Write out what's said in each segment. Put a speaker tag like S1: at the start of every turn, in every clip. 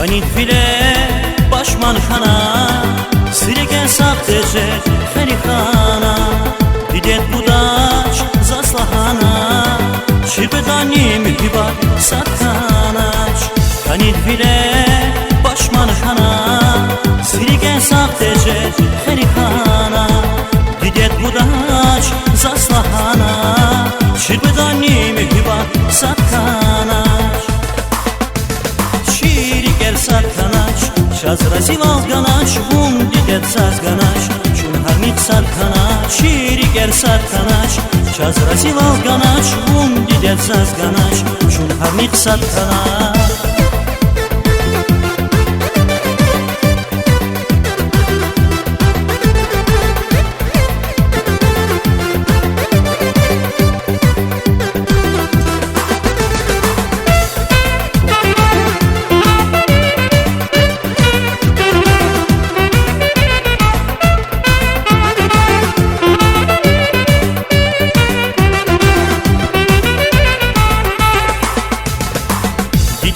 S1: Kanit file başman xana Siregen sahtece xerixana Didet budaç zaslahana Şirvedani mühibat satkanaç Kanit file başman xana Siregen sahtece xerixana Didet budaç zaslahana Şirvedani mühibat satkanaç Satkanaç, şazrazi valganaç, vun didet sazganaç, çun harmit satkanaç, şiriger satkanaç, şazrazi valganaç, vun didet sazganaç, çun harmit satkanaç.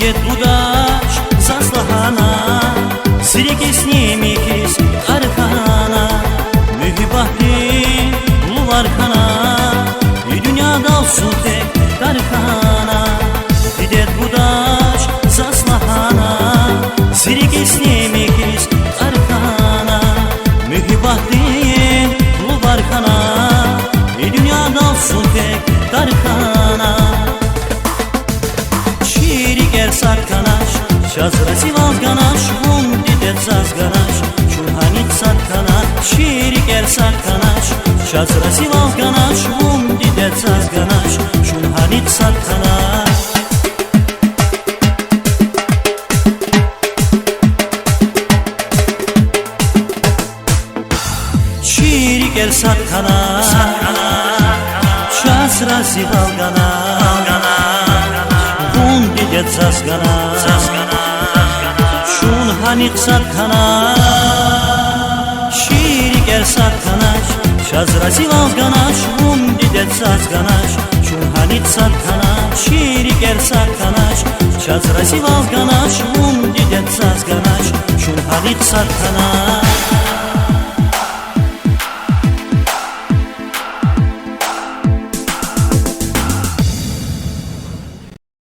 S1: Didet budaç zaslahana Sirikis nimikis arkana Mühibahli ulular kana Dünyada olsun tek darkana Didet budaç zaslahana Sirikis nimikis arkana Mühibahli ulular kana Dünyada olsun tek darkana Şiriger satkanaç, şazrazi valganaç, vun didet zazganaç, çulhanit satkanaç. Şiriger satkanaç, şazrazi valganaç, vun didet zazganaç, çulhanit satkanaç. Şiriger satkanaç, şazrazi valganaç, didet zazganaç, şun hanik satkanaç. Şiriger satkanaç, şazrazi valganaç, vun didet zazganaç, şun hanik satkanaç. Şiriger satkanaç, şazrazi valganaç, vun didet zazganaç, şun hanik satkanaç.